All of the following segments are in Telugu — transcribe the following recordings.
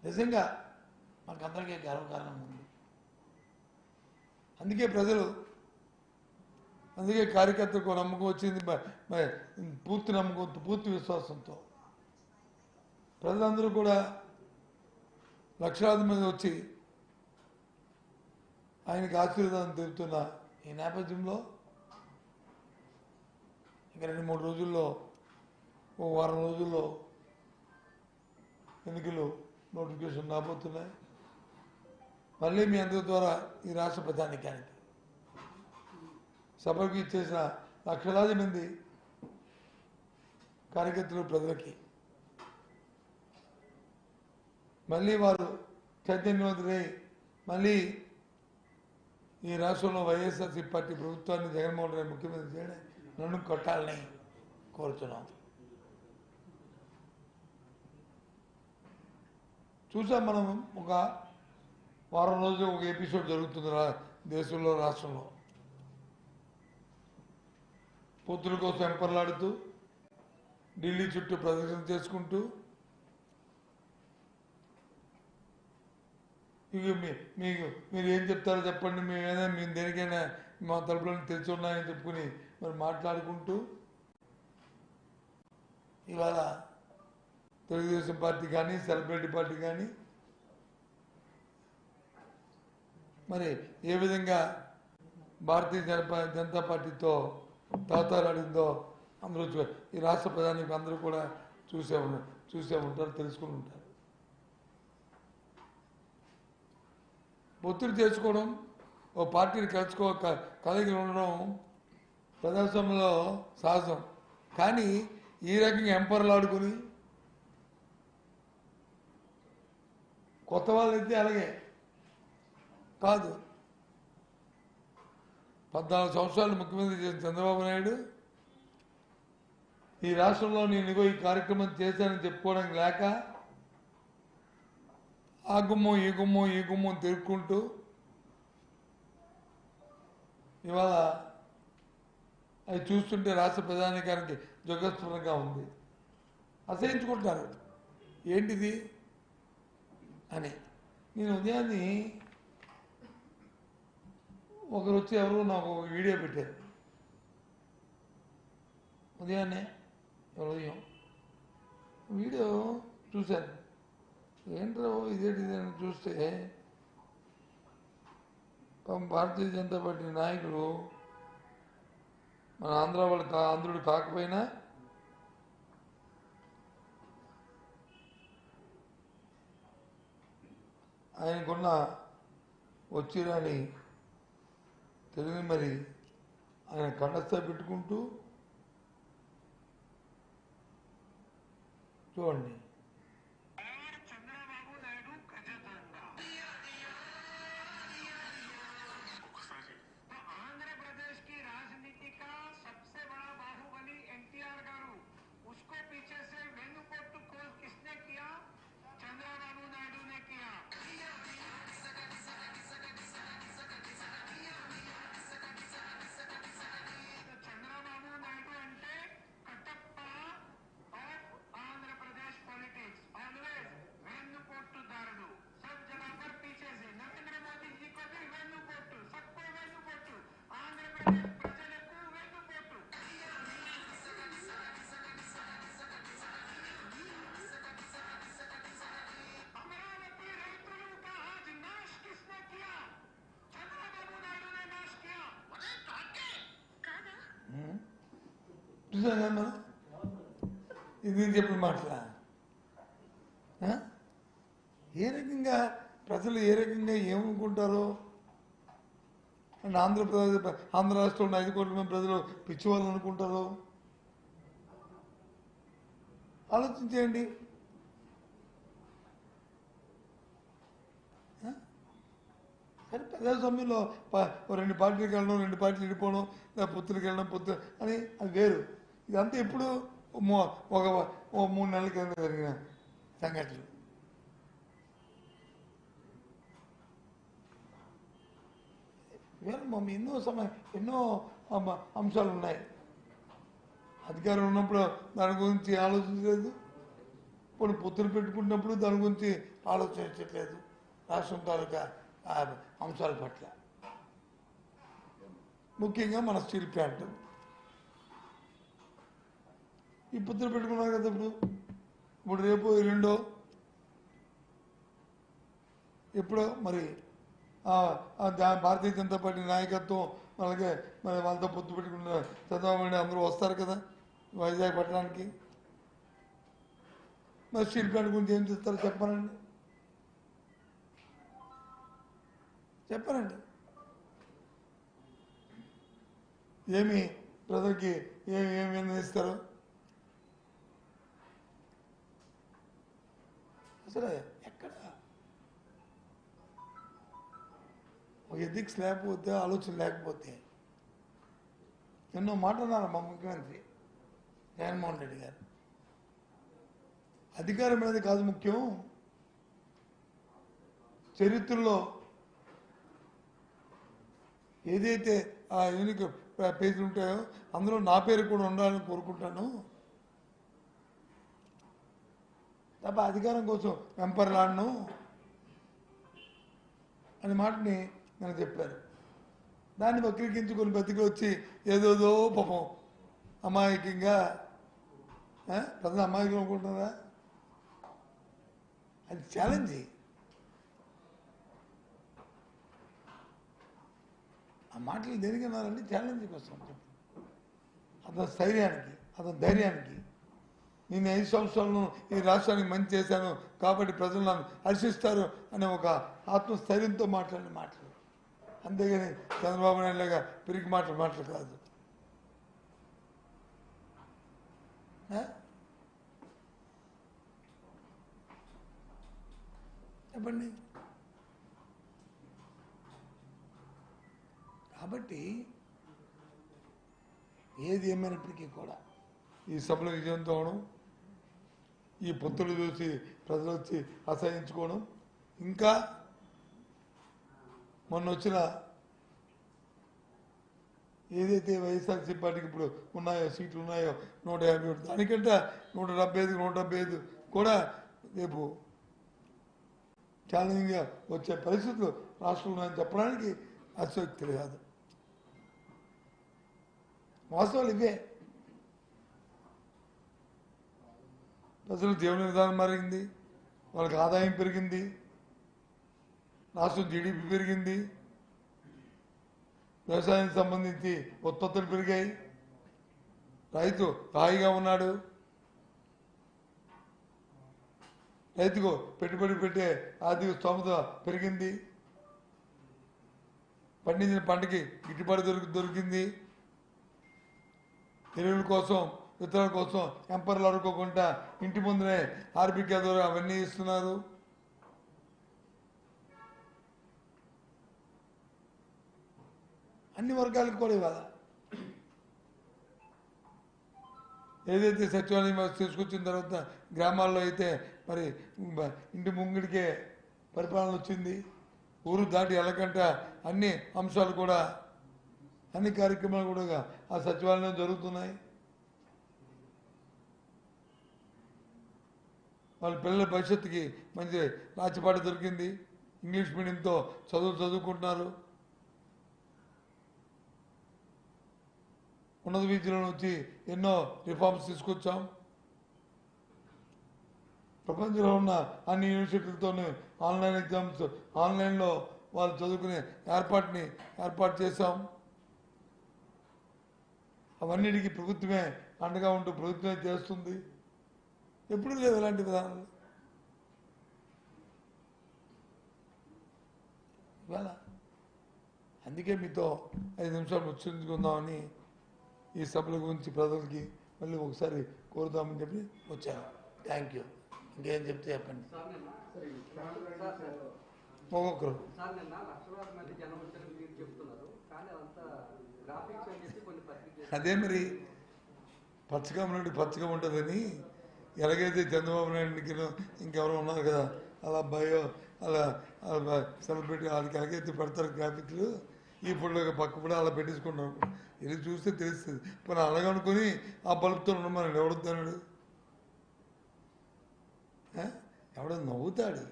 నిజంగా మనకందరికీ గర్వకారణం ఉంది. అందుకే ప్రజలు, అందుకే కార్యకర్తలకు నమ్మకం వచ్చింది, పూర్తి నమ్మకంతో, పూర్తి విశ్వాసంతో ప్రజలందరూ కూడా లక్షలాది మంది వచ్చి ఆయనకి ఆశీర్వాదం తెలుపుతున్న ఈ నేపథ్యంలో ఇంకా 2-3 రోజుల్లో, ఓ వారం రోజుల్లో ఎన్నికలు నోటిఫికేషన్ రాబోతున్నాయి. మళ్ళీ మీ అందరి ద్వారా ఈ రాష్ట్ర ప్రధానికానికి సభకు ఇచ్చేసిన లక్షలాది మంది కార్యకర్తలు ప్రజలకి మళ్ళీ వారు చైతన్యవంతులై మళ్ళీ ఈ రాష్ట్రంలో వైఎస్ఆర్సీ పార్టీ ప్రభుత్వాన్ని జగన్మోహన్ రెడ్డి ముఖ్యమంత్రి చేయడం నన్ను కొట్టాలని కోరుతున్నాం. చూసాం మనం, ఒక వారం రోజులు ఒక ఎపిసోడ్ జరుగుతుంది దేశంలో, రాష్ట్రంలో. పొత్తుల కోసం ఎంపర్లాడుతూ ఢిల్లీ చుట్టూ ప్రదర్శన చేసుకుంటూ ఇక మీకు మీరు ఏం చెప్తారో చెప్పండి, మేమేనా మేము దేనికైనా మా తలుపులను తెరిచి ఉన్నాయని చెప్పుకుని మరి మాట్లాడుకుంటూ ఇవాళ తెలుగుదేశం పార్టీ కానీ సెలబ్రిటీ పార్టీ కానీ మరి ఏ విధంగా భారతీయ జనతా పార్టీతో తాతారాడిందో అందరూ ఈ రాష్ట్ర ప్రధానికి అందరూ కూడా చూసే ఉంటారు, తెలుసుకుని ఉంటారు. ఒత్తిడి చేసుకోవడం, ఓ పార్టీని కలిగి ఉండడం ప్రజాస్వామ్యంలో సహజం. కానీ ఈ రకంగా ఎంపర్లు ఆడుకుని కొత్త వాళ్ళైతే అలాగే కాదు. 14 సంవత్సరాలు ముఖ్యమంత్రి చేసిన చంద్రబాబు నాయుడు ఈ రాష్ట్రంలో నేను ఈ కార్యక్రమం చేశానని చెప్పుకోవడానికి లేక ఆ గుమ్మం ఈ గుమ్మం తిరుక్కుంటూ ఇవాళ అది చూస్తుంటే రాష్ట్ర ప్రధానికానికి జగస్ఫురంగా ఉంది. అసహించుకుంటారు ఏంటిది అని. నేను ఉదయాన్ని ఒకరు వచ్చి ఎవరు నాకు ఒక వీడియో పెట్టారు. ఉదయాన్నే ఉదయం వీడియో చూశాను. ఏంటో ఇదేంటి అని చూస్తే భారతీయ జనతా పార్టీ నాయకులు మన ఆంధ్రుడు కాకపోయినా ఆయనకున్న వచ్చిరాని తెలివి మరి ఆయన కండస్థ పెట్టుకుంటూ చూడండి. చూసాను మనం ఇది చెప్పిన మాటలా. ఏ రకంగా ప్రజలు ఏ రకంగా ఏమనుకుంటారో అండ్ ఆంధ్ర రాష్ట్రంలో 5 కోట్ల మంది ప్రజలు పిచ్చివాళ్ళు అనుకుంటారో ఆలోచించేయండి. సరే ప్రజాస్వామ్యంలో 2 పార్టీలకు వెళ్ళడం, 2 పార్టీలు విడిపోవడం, పొత్తులకు వెళ్ళడం, పొత్తు అని అది వేరు. ఇదంతా ఎప్పుడు ఒక 3 నెలల కింద జరిగిన సంఘటనలు. ఎన్నో అంశాలు ఉన్నాయి. అధికారం ఉన్నప్పుడు దాని గురించి ఆలోచించలేదు, కొన్ని పొత్తులు పెట్టుకున్నప్పుడు దాని గురించి ఆలోచించట్లేదు రాష్ట్రం తాలూకా ఆ అంశాల పట్ల, ముఖ్యంగా మన స్టీల్ ప్లాంట్. ఈ పొత్తులు పెట్టుకున్నారు కదా ఇప్పుడు రేపు ఎల్లుండో ఎప్పుడో మరి భారతీయ జనతా పార్టీ నాయకత్వం అలాగే మరి వాళ్ళతో పొత్తు పెట్టుకున్న చంద్రబాబు నాయుడు అందరూ వస్తారు కదా వైజాగ్ పట్టణానికి. మరి స్టీల్ ప్లాంట్ గురించి ఏం చేస్తారో చెప్పానండి. ఏమి ప్రజలకి ఏమి నిర్ణయిస్తారు అసలు? ఎక్కడ ఒక ఎథిక్స్ లేకపోతే, ఆలోచన లేకపోతే, ఎన్నో మాట్లాడారు మా ముఖ్యమంత్రి జగన్మోహన్ రెడ్డి గారు. అధికారం అనేది కాదు ముఖ్యం, చరిత్రలో ఏదైతే ఆ యూనిక్ పేజీలు ఉంటాయో అందులో నా పేరు కూడా ఉండాలని కోరుకుంటాను తప్ప అధికారం కోసం వెంపర్లాడను అనే మాటని నేను చెప్పారు. దాన్ని వక్రీకరించుకొని బతికి వచ్చి ఏదోదో పాపం అమాయకంగా ప్రజలు అమాయకం అనుకుంటున్నారా? అది ఛాలెంజ్. ఆ మాటలు దేనికి అన్నారంటే ఛాలెంజ్ కోసం చెప్పి అతని స్థైర్యానికి, అతని ధైర్యానికి. నేను 5 సంవత్సరాలను ఈ రాష్ట్రానికి మంచి చేశాను కాబట్టి ప్రజలు నన్ను హర్షిస్తారు అనే ఒక ఆత్మస్థైర్యంతో మాట్లాడిన మాటలు, అంతేగాని చంద్రబాబు నాయుడు లాగా పిరికి మాటలు కాదు. చెప్పండి. కాబట్టి ఏది ఏమైనప్పటికీ కూడా ఈ సభలో విజయంతో అవడం, ఈ పొత్తులు చూసి ప్రజలు వచ్చి అసహించుకోవడం, ఇంకా మొన్న వచ్చిన ఏదైతే వైఎస్ఆర్సీ పార్టీకి ఇప్పుడు ఉన్నాయో సీట్లు ఉన్నాయో 151, దానికంటే 175 కూడా రేపు ఛాలెంజింగ్గా వచ్చే పరిస్థితులు రాష్ట్రంలో అని చెప్పడానికి అతిశయోక్తి కాదు. వాస్తవాలు ఇవే. ప్రజలు జీవన విధానం మారింది, వాళ్ళకి ఆదాయం పెరిగింది, రాష్ట్రం జీడిపి పెరిగింది, వ్యవసాయానికి సంబంధించి ఉత్పత్తులు పెరిగాయి, రైతు హాయిగా ఉన్నాడు, రైతుకు పెట్టుబడి పెట్టే ఆర్థిక స్తోమత పెరిగింది, పండించిన పంటకి గిట్టుబాటు దొరికింది, ఎరువుల కోసం విత్తనాల కోసం ఎంపర్లు అడుకోకుండా ఇంటి ముందునే ఆర్బికే ద్వారా అవన్నీ ఇస్తున్నారు. అన్ని వర్గాలకు కూడా ఇవాళ ఏదైతే సచివాలయం వ్యవస్థ తీసుకొచ్చిన తర్వాత గ్రామాల్లో అయితే మరి ఇంటి ముంగిడికే పరిపాలన వచ్చింది, ఊరు దాటి వెళ్ళకంట అన్ని అంశాలు కూడా, అన్ని కార్యక్రమాలు కూడా ఆ సచివాలయం జరుగుతున్నాయి. వాళ్ళ పిల్లల భవిష్యత్తుకి మంచి రాచిపాట దొరికింది, ఇంగ్లీష్ మీడియంతో చదువుకుంటున్నారు, ఉన్నత విద్యలో నుంచి ఎన్నో రిఫార్మ్స్ తీసుకొచ్చాం. ప్రపంచంలో ఉన్న అన్ని యూనివర్సిటీలతోనూ ఆన్లైన్ ఎగ్జామ్స్, ఆన్లైన్లో వాళ్ళు చదువుకునే ఏర్పాటు చేశాం. అవన్నిటికీ ప్రభుత్వమే అండగా ఉంటూ ప్రభుత్వమే చేస్తుంది. ఎప్పుడు లేవు ఇలాంటి విధానాలు. ఇవాళ అందుకే మీతో 5 నిమిషాలు ముచ్చరించుకుందామని ఈ సభల గురించి ప్రజలకి మళ్ళీ ఒకసారి కోరుదామని చెప్పి వచ్చాను. Thank you. ఇంకేం చెప్తే చెప్పండి. ఒక్కొక్కరు అదే మరి పచ్చగా ఉన్నట్టు పచ్చగా ఉంటుందని, ఎలాగైతే చంద్రబాబు నాయుడికి ఇంకెవరో ఉన్నారు కదా అలా అలా సెలబ్రిటీ వాళ్ళకి ఎలాగైతే పెడతారు గ్రాఫిక్లు, ఈ ఫోటో పక్క కూడా అలా పెట్టించుకుంటాం. ఇది చూస్తే తెలుస్తుంది. పోనీ అలాగనుకొని ఆ బల్బుతో ఉండమని ఎవడుతున్నాడు? ఆ? ఎవడో నవ్వుతాడు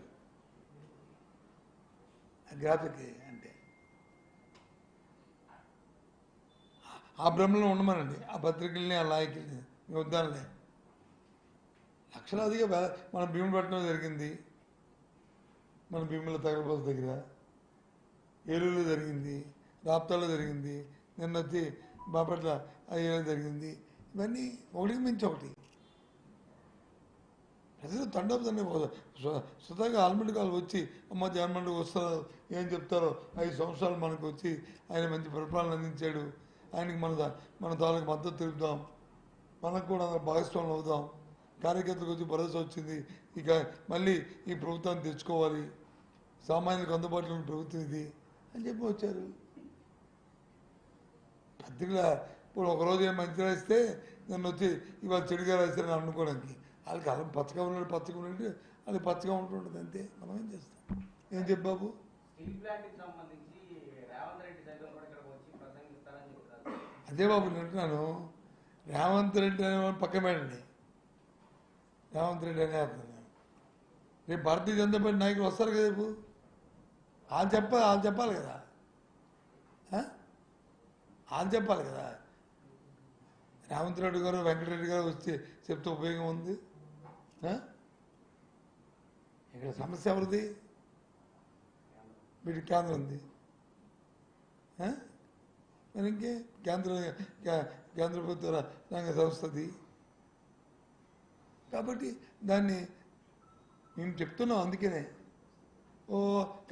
గ్రాఫిక్ అంటే. ఆ భ్రమలో ఉండమనండి ఆ పత్రికల్ని ఆ నాయకుల్ని వద్దానులే. లక్షలాదిగా మన భీముపట్నం జరిగింది, మన భీముల తగలబోత దగ్గర, ఏలూరులో జరిగింది, రాప్తాలో జరిగింది, నిన్న వచ్చి బాపట్ల అయ్యేలో జరిగింది. ఇవన్నీ ఒకటికి మించి ఒకటి. ప్రజలు తండోపు స్వతహాగా ఆల్మండ్ కాలు వచ్చి అమ్మ జగన్మోహన్ వస్తారు ఏం చెప్తారో 5 సంవత్సరాలు మనకు వచ్చి ఆయన మంచి పరిపాలన అందించాడు, ఆయనకి మన తాలూకు మద్దతు తెలుపుదాం, మనకు కూడా భాగస్వాములు అవుదాం, కార్యకర్తలకు వచ్చి భరోసా వచ్చింది, ఇక మళ్ళీ ఈ ప్రభుత్వాన్ని తెచ్చుకోవాలి, సామాన్యులకు అందుబాటులో ఉన్న ప్రభుత్వం ఇది అని చెప్పి వచ్చారు. పత్రికల ఇప్పుడు ఒకరోజు ఏం మంచి రాస్తే నన్ను వచ్చి ఇవాళ చెడుగా రాశారని అనుకోవడానికి వాళ్ళకి అలా పచ్చగా ఉన్నాడు పచ్చగా ఉంటే అది పచ్చగా ఉంటుంటుంది అంతే. మనం ఏం చేస్తాం? ఏం చెప్పావు? అదే బాబు వింటున్నాను. రేవంత్ రెడ్డి అనే పక్కన పెట్టండి, రేవంత్ రెడ్డి అనే రేపు భారతీయ జనతా పార్టీ నాయకులు వస్తారు కదా, రేపు వాళ్ళు చెప్పాలి కదా, వాళ్ళు చెప్పాలి కదా. రేవంత్ రెడ్డి గారు వెంకటరెడ్డి గారు వచ్చి చెప్తే ఉపయోగం ఉంది? ఇక్కడ సమస్య ఎవరిది? వీటి కేంద్రం ఉంది మరి ఇంకే కేంద్ర ప్రభుత్వ రంగ సంస్థది కాబట్టి దాన్ని మేము చెప్తున్నాం. అందుకనే ఓ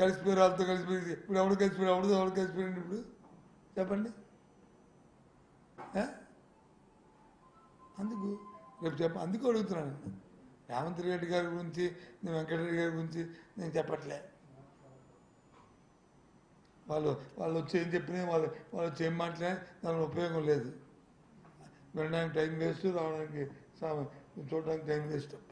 కలిసిపోయారు, వాళ్ళతో కలిసిపోయింది. ఇప్పుడు ఎవడు కలిసిపోయాడు? ఎవడు కలిసిపోయింది? ఇప్పుడు చెప్పండి. అందుకు రేపు అందుకు అడుగుతున్నాను. రేవంత్ రెడ్డి గారి గురించి, నేను వెంకటరెడ్డి గారి గురించి నేను చెప్పట్లే. వాళ్ళు వచ్చి ఏం చెప్పినా వాళ్ళు వచ్చి ఏం మాట్లాడినా దాని ఉపయోగం లేదు. వినడానికి టైం వేస్ట్, రావడానికి చూడడానికి టైం వేస్ట్ తప్ప.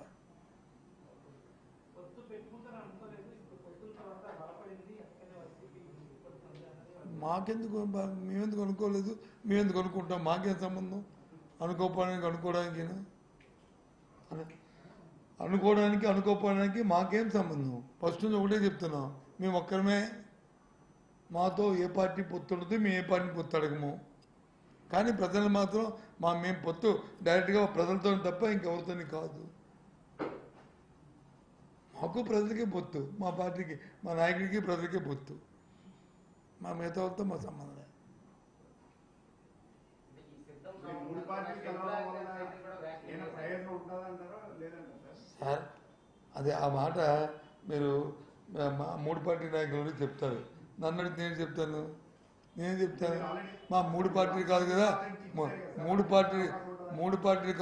మాకెందుకు? మేమెందుకు అనుకోలేదు, మేమెందుకు అనుకుంటాం? మాకేం సంబంధం? అనుకోపోవడానికి మాకేం సంబంధం? ఫస్ట్ నుంచి ఒకటే చెప్తున్నాం, మేము ఒక్కరమే, మాతో ఏ పార్టీ పొత్తు ఉండదు, మేము ఏ పార్టీని పొత్తు అడగము. కానీ ప్రజలు మాత్రం మేము పొత్తు డైరెక్ట్గా ప్రజలతో తప్ప ఇంకెవరితో కాదు. మాకు ప్రజలకే పొత్తు, మా పార్టీకి, మా నాయకుడికి ప్రజలకే పొత్తు, మా మిగతా వాళ్ళతో మా సంబంధం. సార్ అదే ఆ మాట మీరు 3 పార్టీ నాయకులు చెప్తారు, నన్ను అడిగితే నేను చెప్తాను. మా 3 పార్టీలు కాదు కదా, 3 పార్టీలు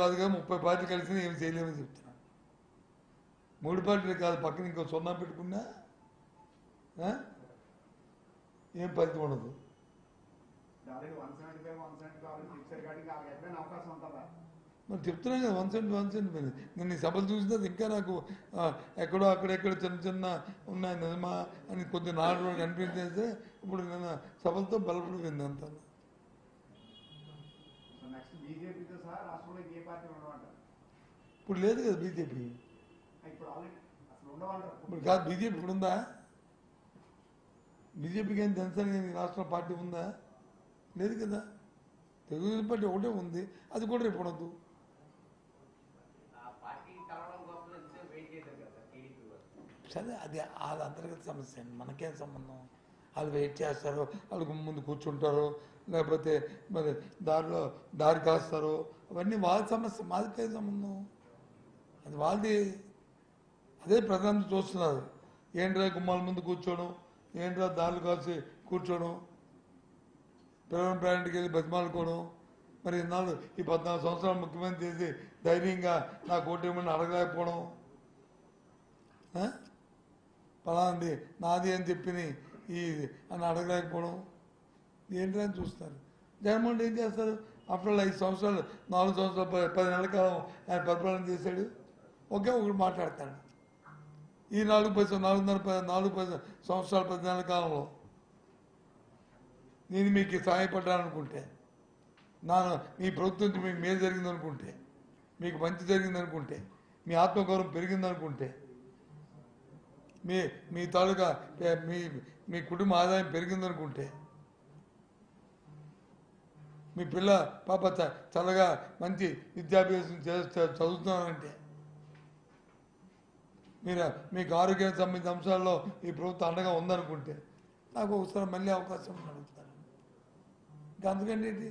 కాదు కదా, 30 పార్టీలు కలిసి ఏమి చేయలేమని చెప్తున్నాను. 3 పార్టీలు కాదు, పక్కన ఇంకో 0 పెట్టుకున్నా ఏం ఫలితం ఉండదు. మరి చెప్తున్నాం కదా 1 సెంట్ నేను సభలు చూసినా ఇంకా నాకు ఎక్కడో అక్కడెక్కడ చిన్న ఉన్నాయి నిజమా అని కొద్దిగా నాలుగు రోజులు కనిపించేస్తే ఇప్పుడు నేను సభలతో బలపడిపోయింది అంతా. ఇప్పుడు లేదు కదా బీజేపీ, ఇప్పుడు కాదు బీజేపీ ఇప్పుడు ఉందా? బీజేపీకి ఏం జనసేన రాష్ట్ర పార్టీ ఉందా? లేదు కదా. తెలుగుదేశం పార్టీ ఒకటే ఉంది, అది కూడా రేపు ఉండదు. సరే అది అంతర్గత సమస్య అండి, మనకేం సంబంధం? వాళ్ళు వెయిట్ చేస్తారు, వాళ్ళకు ముందు కూర్చుంటారు, లేకపోతే మరి దారి కాస్తారు, అవన్నీ వాళ్ళ సమస్య, మాదికే సంబంధం, అది వాళ్ళది. అదే ప్రజలంతా చూస్తున్నారు, ఏంట్రా గుమ్మాల ముందు కూర్చోవడం, ఏంట్రా దారులు కాసి కూర్చోవడం, పిల్లల పేరెంట్కి వెళ్ళి బతిమాలుకోవడం. మరి ఇన్నాళ్ళు ఈ 14 సంవత్సరాలు ముఖ్యమంత్రి చేసి ధైర్యంగా నాకు ఓటేమని అడగలేకపోవడం, పలాంది నాది అని చెప్పి అని అడగలేకపోవడం, ఏంటని చూస్తారు. జగన్మోహన్ రెడ్డి ఏం చేస్తారు? ఆఫ్టర్ 5 సంవత్సరాలు 4 సంవత్సరాలు 10 నెలల కాలం ఆయన పరిపాలన చేశాడు, ఒకే ఒకటి మాట్లాడతాడు. ఈ 4-10 సంవత్సరాలు 10 నెలల కాలంలో నేను మీకు సహాయపడ్డాననుకుంటే, మీ ప్రభుత్వం మీకు మేలు జరిగిందనుకుంటే, మీకు మంచి జరిగిందనుకుంటే, మీ ఆత్మగౌరవం పెరిగిందనుకుంటే, మీ మీ తాలూకా మీ మీ కుటుంబ ఆదాయం పెరిగిందనుకుంటే, మీ పిల్ల పాప చల్లగా మంచి విద్యాభ్యాసం చదువుతున్నారంటే, మీరు మీకు ఆరోగ్యానికి సంబంధించిన అంశాల్లో ఈ ప్రభుత్వం అండగా ఉందనుకుంటే నాకు ఒకసారి మళ్ళీ అవకాశం అడుగుతారు. ఇంకా అందుకంటే ఏంటి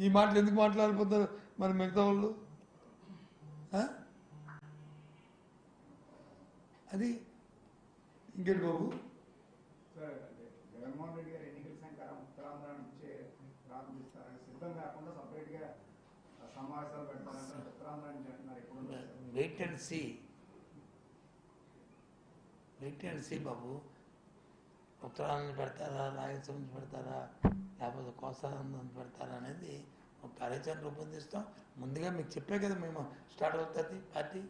ఈ మాటలు ఎందుకు మాట్లాడిపోతారు మరి మిగతా వాళ్ళు? అది ఇంకేంటి బాబు? జగన్మోహన్ రెడ్డి గారు ఎన్నికల సంఖ్యారం ఉత్తరాంధ్ర నుంచి ప్రారంభిస్తారని సిద్ధం కాకుండా సపరేట్గా సమావేశాలు పెడతారంటే ఉత్తరాంధ్ర నుంచి అంటున్నారు. ఎప్పుడు వెయిట్ అండ్ సీ బాబు. ఉత్తరాంధ్ర పెడతారా, రాయలసీమ నుంచి పెడతారా, లేకపోతే కోస్తాంధ్ర నుంచి పెడతారా అనేది ఒక కార్యాచరణ రూపొందిస్తాం. ముందుగా మీకు చెప్పే కదా మేము స్టార్ట్ అవుతుంది పార్టీ.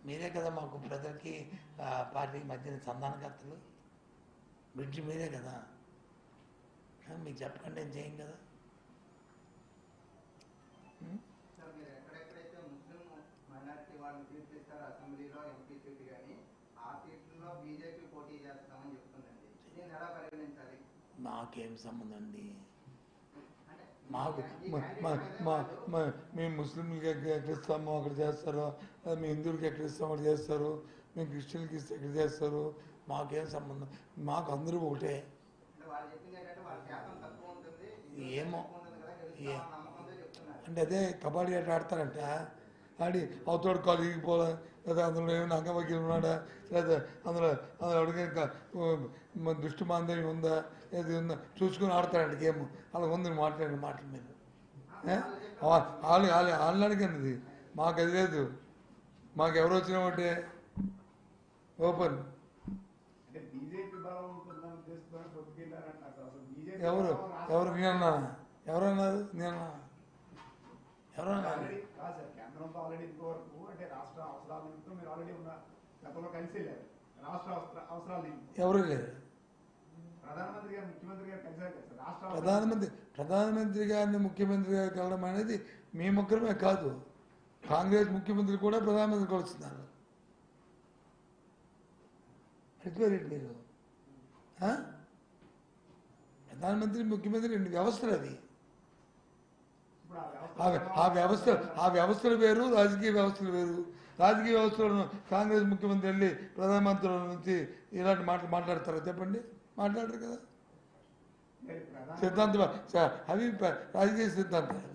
మీరే కదా మాకు ప్రజలకి పార్టీకి మధ్యన సంధానకర్తలు, బ్రిడ్జ్ మీరే కదా. మీకు చెప్పకండి ఏం చేయం కదా. మాకేం సంబంధం అండి? మాకు మేము ముస్లింలకి ఎక్కడ ఇస్తామో అక్కడ చేస్తారు, మీ హిందువులకి ఎక్కడ ఇస్తామో అక్కడ చేస్తారు, మేము క్రిస్టియన్కి ఇస్తే ఎక్కడ చేస్తారు. మాకేం సంబంధం? మాకు అందరూ ఒకటే. ఏమో అంటే అదే కబడ్డీ ఆట ఆడతారంట, ఆడి అవతోడు కాలు ఇరిగిపోలే, లేదా అందులో ఏమైనా అంగవైకల్యం ఉన్నాడా, లేదా అందులో అడిగే దృష్టి మాంద్యం ఉందా, ఏది ఉందా చూసుకుని ఆడతారంట గేమ్. అలా ఉంది మాట్లాడిన మాటల మీద. వాళ్ళు అడిగినది మాకు అది లేదు. మాకు ఎవరు వచ్చినా ఒకటే ఓపెన్. ఎవరు నేనన్నా? ఎవరన్నారు? నేనన్నా? ఎవరన్నారు? కేంద్రంతో ఆల్రెడీ ఇంతవరకు అంటే రాష్ట్ర అవసరాల నిమిత్తం మీరు ఆల్రెడీ ఉన్న గతంలో కలిసి వెళ్ళారు. రాష్ట్ర అవసరాల నిమిత్తం ఎవరు లేరు. ప్రధానమంత్రి గారు ముఖ్యమంత్రి గారు కలిసారు కదా రాష్ట్ర ప్రధానమంత్రి గారిని ముఖ్యమంత్రి గారు కలవడం అనేది మీ ముగ్గురమే కాదు, కాంగ్రెస్ ముఖ్యమంత్రి కూడా ప్రధానమంత్రి కలుస్తున్నారు. అడిగారు మీరు ప్రధానమంత్రి ముఖ్యమంత్రి రెండు వ్యవస్థలు. అది ఆ వ్యవస్థలు వేరు, రాజకీయ వ్యవస్థలు వేరు. రాజకీయ వ్యవస్థలను కాంగ్రెస్ ముఖ్యమంత్రి వెళ్ళి ప్రధానమంత్రుల నుంచి ఇలాంటి మాటలు మాట్లాడతారా చెప్పండి? మాట్లాడరు కదా. సిద్ధాంతం అవి రాజకీయ సిద్ధాంతాలు.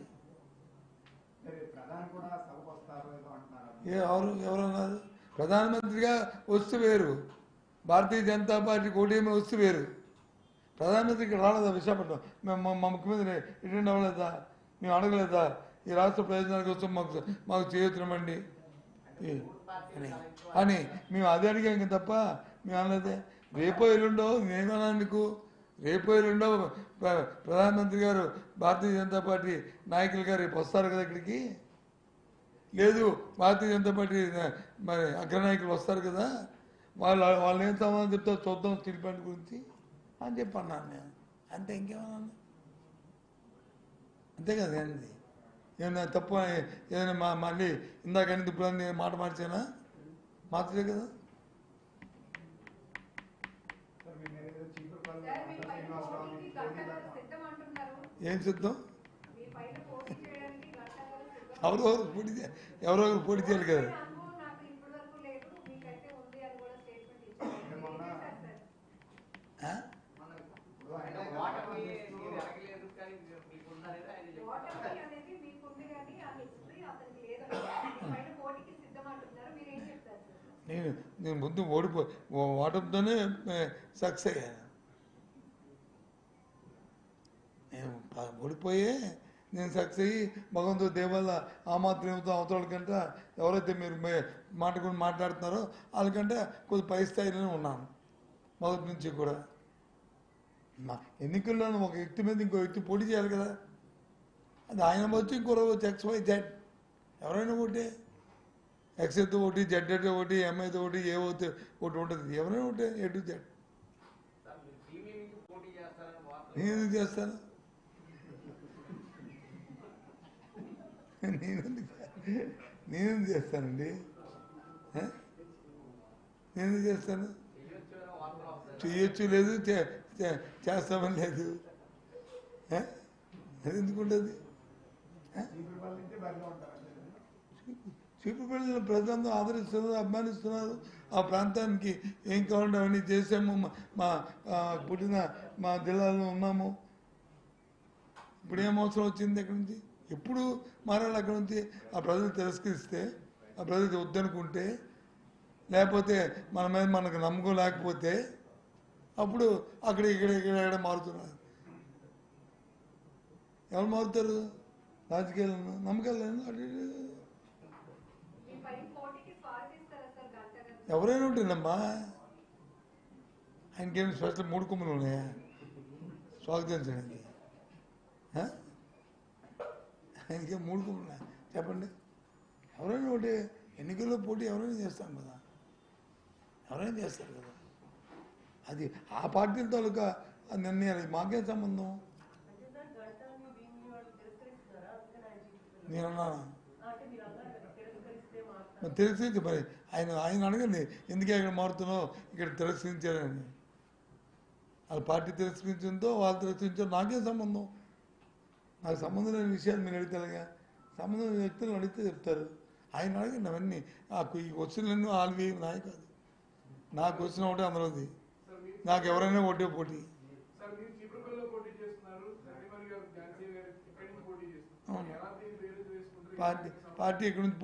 ఎవరన్నారు? ప్రధానమంత్రిగా వస్తు వేరు, భారతీయ జనతా పార్టీ కూటమి వస్తు వేరు. ప్రధానమంత్రికి రాలేదా విశాఖపట్నం? మేము మా ముఖ్యమంత్రి అటెండ్ అవ్వలేదా? మేము అడగలేదా ఈ రాష్ట్ర ప్రయోజనాల కోసం మాకు చేయుతున్నామండి అని మేము అదే అడిగాం తప్ప మేము అనలేదే. రేపో ఎల్లుండో నేనేమన్నా నీకు రేపో ఎల్లుండో ప్రధానమంత్రి గారు భారతీయ జనతా పార్టీ నాయకులు గారు రేపు వస్తారు కదా ఇక్కడికి. లేదు భారతీయ జనతా పార్టీ మరి అగ్రనాయకులు వస్తారు కదా, వాళ్ళు ఏం సమాధానం చెప్తారు చూద్దాం స్టీల్ ప్లాంట్ గురించి అని చెప్పి అన్నాను నేను. అంతే, ఇంకేమన్నా అంతే కదా. ఏంది ఏమన్నా తప్పు? ఏదైనా మళ్ళీ ఇందాకని ఇప్పుడు నేను మాట మార్చానా? మార్చలే కదా. ఏం సిద్ధం? ఎవరెవరు పోటీ చేయాలి కదా. నేను ముందు ఓటమితోనే సక్సెస్ అయ్యాను. నేను ఓడిపోయే నేను సక్సెస్ అయ్యి భగవంతుడి దేవల్ల ఆ మాత్రం అవతల కంటే ఎవరైతే మీరు మాట్లాడుతున్నారో వాళ్ళకంటే కొద్ది పై స్థాయిలోనే ఉన్నాను మొదటి నుంచి కూడా. మా ఎన్నికల్లోనూ ఒక వ్యక్తి మీద ఇంకో వ్యక్తి పోటీ చేయాలి కదా. అది ఆయన వచ్చి ఇంకో వచ్చి XY Z ఎవరైనా ఒకటి, X అయితే ఒకటి, Z అయితే ఒకటి, M అయితే ఒకటి, ఏ ఒకటి ఉంటుంది. ఎవరైనా ఒకటి A to Z. నేను ఎందుకు చేస్తాను? నేనేం చేస్తానండి? నేనేం చేస్తాను? చేయొచ్చు లేదు, చేస్తామని లేదు. అది ఎందుకుంటుంది? చీపురు వాళ్ళ నుంచే బరిలో ఉంటారు అంతే. చీపురుపల్లిలో ప్రజలందరూ ఆదరిస్తున్నారు, అభిమానిస్తున్నారు. ఆ ప్రాంతానికి ఏం కావాలంటే అవన్నీ చేసాము. మా పుట్టిన మా జిల్లాలో ఉన్నాము. ఇప్పుడు ఏం అవసరం వచ్చింది ఎక్కడి నుంచి? ఎప్పుడు మారాలి అక్కడి నుంచి? ఆ ప్రజలు తిరస్కరిస్తే, ఆ ప్రజలు వద్దనుకుంటే, లేకపోతే మన మీద మనకు నమ్మకం లేకపోతే అప్పుడు అక్కడ ఇక్కడ మారుతున్నారు. ఎవరు మారుతారు? రాజకీయాలను నమ్మకాలను ఎవరైనా ఉంటుందమ్మా. ఆయనకేమి స్పెషల్ 3 కొమ్ములు ఉన్నాయా స్వాగతించడానికి? ఆయనకేం 3 కొమ్ములు ఉన్నాయా చెప్పండి? ఎవరైనా ఒకటి ఎన్నికల్లో పోటీ ఎవరైనా చేస్తాం కదా, ఎవరైనా చేస్తారు కదా. అది ఆ పార్టీల తాలూకా నిర్ణయాలు, మాకేం సంబంధం? నేనన్నా తిరస్కరించి మరి ఆయన అడగండి, ఎందుకే ఇక్కడ మారుతున్నావు, ఇక్కడ తిరస్కరించారని. వాళ్ళ పార్టీ తిరస్కరించిందో వాళ్ళు తిరస్కరించారో నాకేం సంబంధం? నాకు సంబంధం లేని విషయాలు మీరు అడుగుతారుగా. సంబంధం లేని వ్యక్తులను అడిగితే చెప్తారు. ఆయన అడగండి అవన్నీ. ఈ క్వశ్చన్లన్నీ వాళ్ళవి నాయ కాదు. నాకు క్వశ్చన్ ఒకటే అందరిది. నాకు ఎవరైనా ఒకటే పోటీ. పార్టీ ఎక్కడి నుంచి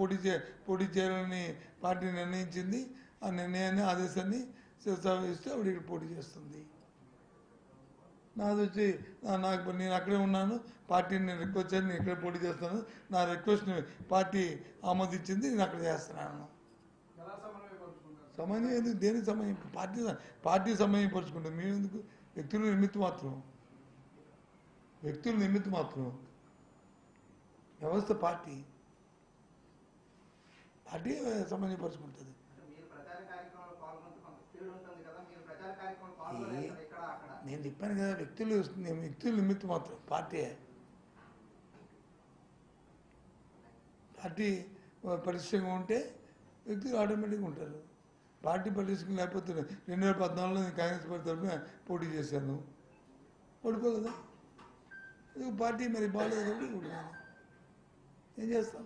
పోటీ చేయాలని పార్టీ నిర్ణయించింది. ఆ నిర్ణయాన్ని, ఆదేశాన్ని శిరసావహిస్తే ఆవిడ ఇక్కడ పోటీ చేస్తుంది. నాది వచ్చి నేను అక్కడే ఉన్నాను, పార్టీని నేను రిక్వెస్ట్ చేసి నేను ఇక్కడే పోటీ చేస్తాను, నా రిక్వెస్ట్ని పార్టీ ఆమోదించింది, నేను అక్కడ చేస్తున్నాను. సమయం ఎందుకు? దేనికి సమయం? పార్టీ సమయం పరుచుకుంటాం మేము ఎందుకు? వ్యక్తుల నిమిత్తం మాత్రం, వ్యక్తుల నిమిత్తం మాత్రం. వ్యవస్థ పార్టీ సమన్వయపరుచుకుంటుంది. నేను చెప్పాను కదా, వ్యక్తుల నిమిత్తం మాత్రం. పార్టీ పరిశ్రమ ఉంటే వ్యక్తులు ఆటోమేటిక్గా ఉంటారు. పార్టీ పరిశ్రమ లేకపోతే 2014లో నేను కాంగ్రెస్ పార్టీ తరఫున పోటీ చేశాను, ఓడిపోలేదా? పార్టీ మరి బాగాలేదు కాబట్టి ఓడిపోయాను. ఏం చేస్తాం?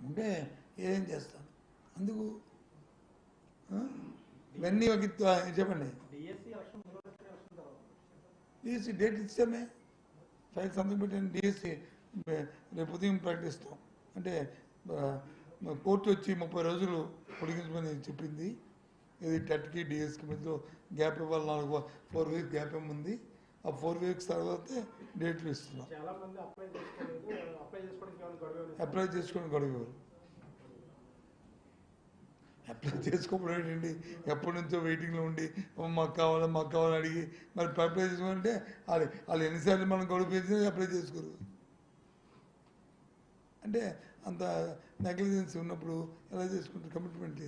అంటే ఏం చేస్తాను అందుకు. ఇవన్నీ ఒక చెప్పండి. డిఎస్సి డేట్ ఇచ్చామే, ఫైల్ సంతకం పెట్టండి. డిఎస్సి రేపు ఉదయం ప్రకటిస్తాం. అంటే కోర్టు వచ్చి 30 రోజులు పొడిగించమని చెప్పింది. ఇది టెట్కి డిఎస్కి మధ్యలో గ్యాప్ ఇవ్వాలి. 4 వీక్స్ గ్యాప్ ఏముంది. ఆ 4 వీక్స్ తర్వాతే డేట్లు ఇస్తున్నాం. అప్లై చేసుకోవడం గడువు. అప్లై చేసుకోవడం ఏంటండి? ఎప్పటి నుంచో వెయిటింగ్లో ఉండి మాకు కావాలని అడిగి మరి అప్లై చేసుకోవాలంటే వాళ్ళు ఎన్నిసార్లు మనం గడువు పెంచినా అప్లై చేసుకోరు. అంటే అంత నెగ్లిజెన్స్ ఉన్నప్పుడు ఎలా చేసుకుంటారు? కమిట్మెంట్ లేదు.